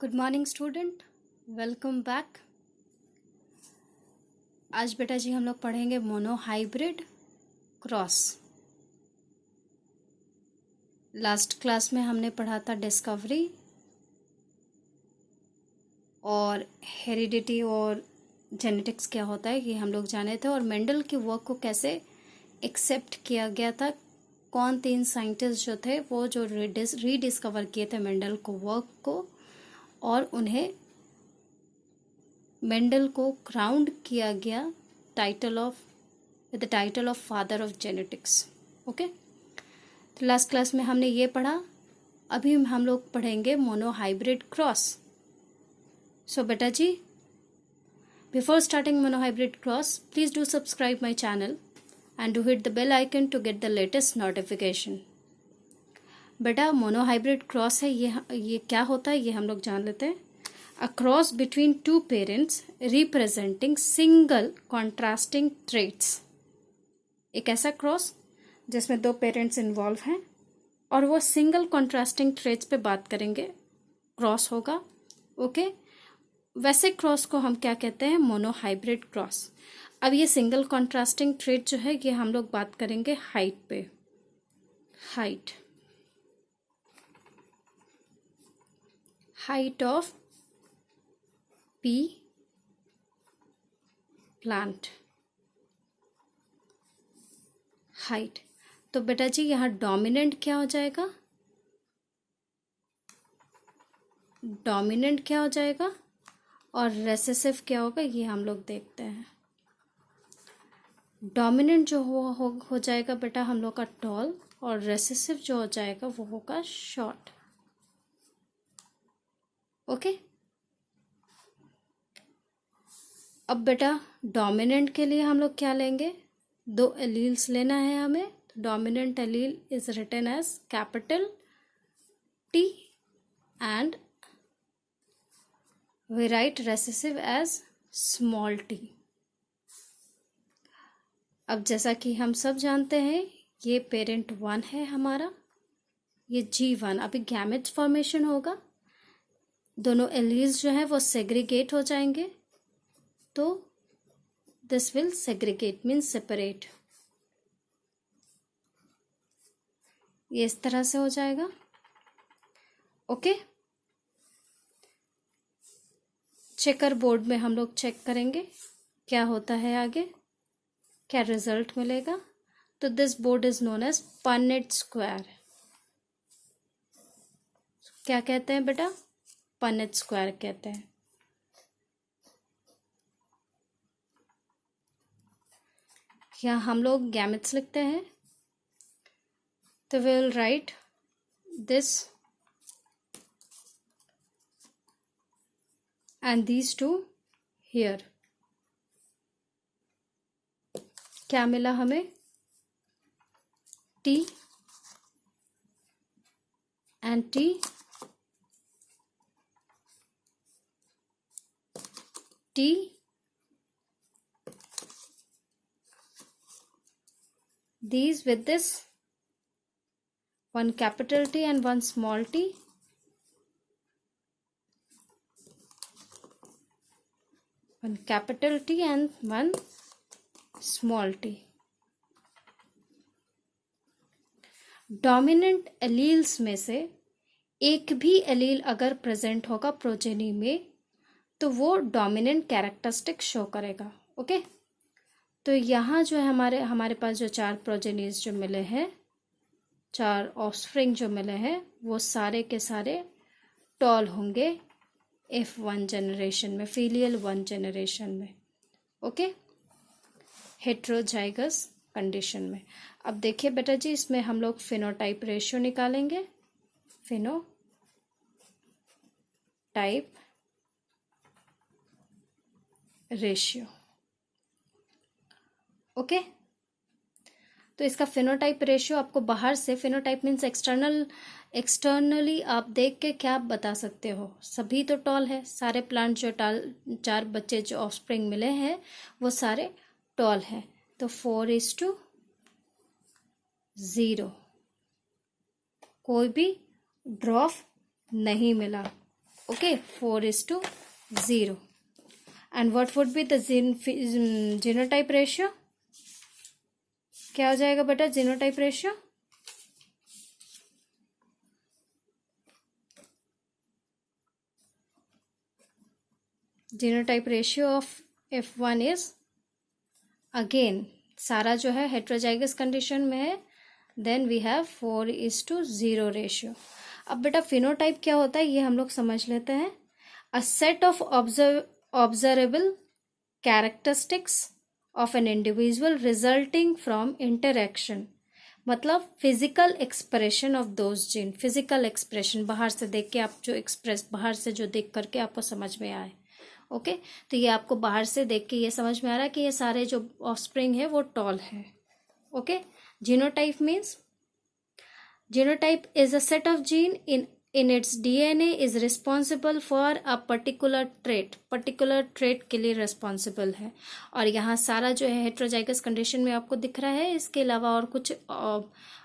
Good morning student, welcome back. आज बेटा जी हम लोग पढ़ेंगे मोनोहाइब्रिड क्रॉस। लास्ट क्लास में हमने पढ़ा था डिस्कवरी और हेरिडिटी और जेनेटिक्स क्या होता है ये हम लोग जाने थे, और मेंडल की वर्क को कैसे एक्सेप्ट किया गया था। कौन 3 साइंटिस्ट जो थे वो जो रीडिस्कवर किए थे मेंडल को वर्क को, और उन्हें मेंडल को क्राउंड किया गया with the title of father of genetics. Okay, तो लास्ट क्लास में हमने ये पढ़ा। अभी हम लोग पढ़ेंगे मोनोहाइब्रिड क्रॉस। सो बेटा जी, before starting monohybrid cross, please do subscribe my channel and do hit the bell icon to get the latest notification. बेटा मोनोहाइब्रिड क्रॉस है, ये क्या होता है ये हम लोग जान लेते हैं। A cross between two parents representing single contrasting traits। एक ऐसा क्रॉस जिसमें 2 पेरेंट्स इन्वॉल्व हैं और वो सिंगल कॉन्ट्रास्टिंग ट्रेट्स पे बात करेंगे, क्रॉस होगा। ओके, वैसे क्रॉस को हम क्या कहते हैं? Monohybrid cross. अब ये सिंगल कॉन्ट्रास्टिंग ट्रेट जो है ये हम लोग बात करेंगे हाइट पे। Height of P plant, height. तो बेटा जी यहाँ डोमिनेंट क्या हो जाएगा? डोमिनेंट क्या हो जाएगा और रेसेसिव क्या होगा ये हम लोग देखते हैं। डोमिनेंट जो हो जाएगा बेटा हम लोग का टॉल, और रेसेसिव जो हो जाएगा वो होगा शॉर्ट। ओके, अब बेटा डोमिनेंट के लिए हम लोग क्या लेंगे? 2 एलील्स लेना है हमें। Dominant allele is written as capital T and we write recessive as small t। अब जैसा कि हम सब जानते हैं ये पेरेंट 1 है हमारा, ये G1। अभी गैमेट्स फॉर्मेशन होगा, दोनों एलील्स जो है वो सेग्रीगेट हो जाएंगे, तो this will segregate means separate. ये इस तरह से हो जाएगा। ओके, चेकर बोर्ड में हम लोग चेक करेंगे क्या होता है आगे, क्या रिजल्ट मिलेगा। तो this board is known as Punnett square. क्या कहते हैं बेटा? पनेट स्क्वायर कहते हैं। यहाँ हम लोग गैमेट्स लिखते हैं, तो we will write this and these 2 here. क्या मिला हमें? T and T, T, these with this, one capital T and one small t, one capital T and one small t। Dominant alleles में से एक भी एलील अगर present होगा progeny में तो वो डोमिनेंट कैरेक्टरिस्टिक शो करेगा। ओके, तो यहाँ जो है हमारे पास जो 4 प्रोजेनीज जो मिले हैं, 4 ऑफस्प्रिंग जो मिले हैं, वो सारे के सारे टॉल होंगे F1 जनरेशन में, फीलियल 1 जनरेशन में। ओके, हेट्रोजाइगस कंडीशन में। अब देखिए बेटा जी, इसमें हम लोग फिनोटाइप रेशियो निकालेंगे। Phenotype ratio. ओके, तो इसका फिनोटाइप रेशियो आपको बाहर से, फिनोटाइप मीन्स एक्सटर्नली आप देख के क्या बता सकते हो? सभी तो टॉल है, सारे प्लांट जो 4 बच्चे जो ऑफस्प्रिंग मिले हैं वो सारे टॉल है। तो 4:0, कोई भी ड्रॉप नहीं मिला। Okay, 4:0. And what would be the genotype ratio? क्या हो जाएगा बेटा genotype ratio? Genotype ratio of F1 is, again सारा जो है हेट्रोजाइगस कंडीशन में है, देन वी हैव 4:0 रेशियो. अब बेटा फिनोटाइप क्या होता है ये हम लोग समझ लेते हैं. A set of observable characteristics of an individual resulting from interaction, मतलब physical expression of those gene. Physical expression बाहर से देख के आप जो एक्सप्रेस, बाहर से जो देख करके आपको समझ में आए. ओके तो ये आपको बाहर से देख के ये समझ में आ रहा है कि ये सारे जो ऑफस्प्रिंग है वो टॉल है. Okay genotype means, genotype is a set of gene in its DNA is responsible for a particular trait के लिए responsible है. और यहाँ सारा जो है हेट्रोजाइगस कंडीशन में आपको दिख रहा है, इसके अलावा और कुछ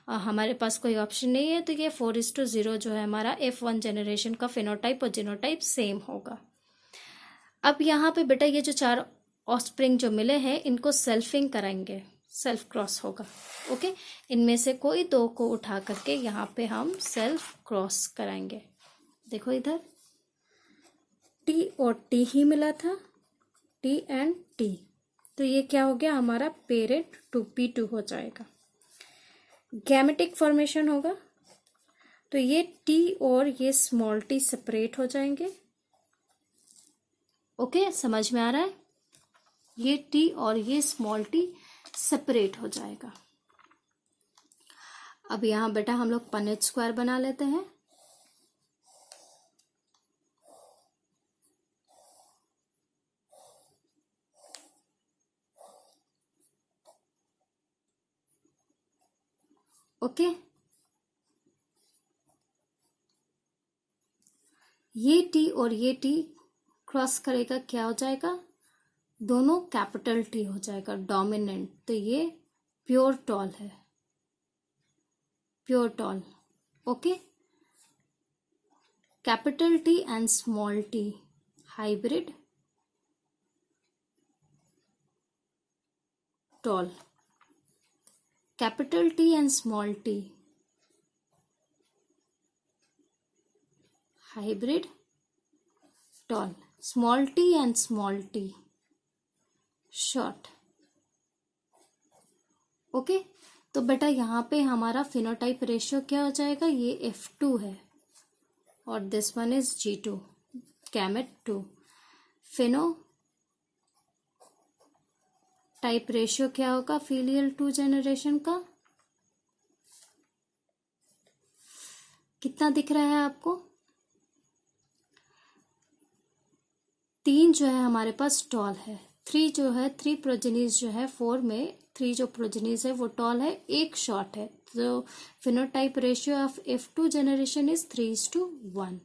हमारे पास कोई ऑप्शन नहीं है. तो ये 4:0 जो है हमारा F1 जनरेशन का फिनोटाइप और जीनोटाइप सेम होगा. अब यहाँ पे बेटा ये जो 4 ऑफस्प्रिंग जो मिले हैं इनको सेल्फिंग कराएंगे, सेल्फ क्रॉस होगा. ओके इनमें से कोई 2 को उठा करके यहाँ पे हम सेल्फ क्रॉस कराएंगे. देखो इधर T और T ही मिला था, T एंड T, तो ये क्या हो गया हमारा पेरेंट 2p2 हो जाएगा. गैमेटिक फॉर्मेशन होगा तो ये T और ये स्मॉल t सेपरेट हो जाएंगे. ओके समझ में आ रहा है, ये T और ये स्मॉल t सेपरेट हो जाएगा. अब यहाँ बेटा हम लोग पनेट स्क्वायर बना लेते हैं. ओके ये T और ये T क्रॉस करेगा, क्या हो जाएगा, दोनों कैपिटल T हो जाएगा डोमिनेंट. तो ये प्योर टॉल है, pure tall. Okay capital T and small t hybrid tall. Capital T and small t hybrid tall. Small t and small t short. Okay तो बेटा यहाँ पे हमारा फिनोटाइप रेशियो क्या हो जाएगा, ये F2 है और this one is G2, gamete 2. Fino type ratio क्या होगा फीलियल 2 जनरेशन का, कितना दिख रहा है आपको, 3 जो है हमारे पास टॉल है, 3 जो है 3 प्रोजेनीज जो है 4 में 3 जो प्रोजेनीज है वो टॉल है, 1 शॉर्ट है. तो phenotype ratio of F2 generation is 3:1.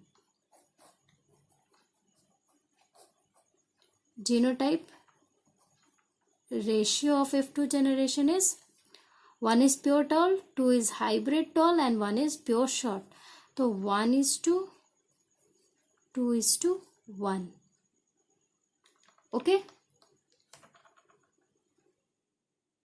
Genotype ratio of F2 generation is 1 is pure tall, 2 is hybrid tall and 1 is pure short. तो 1:2:1. ओके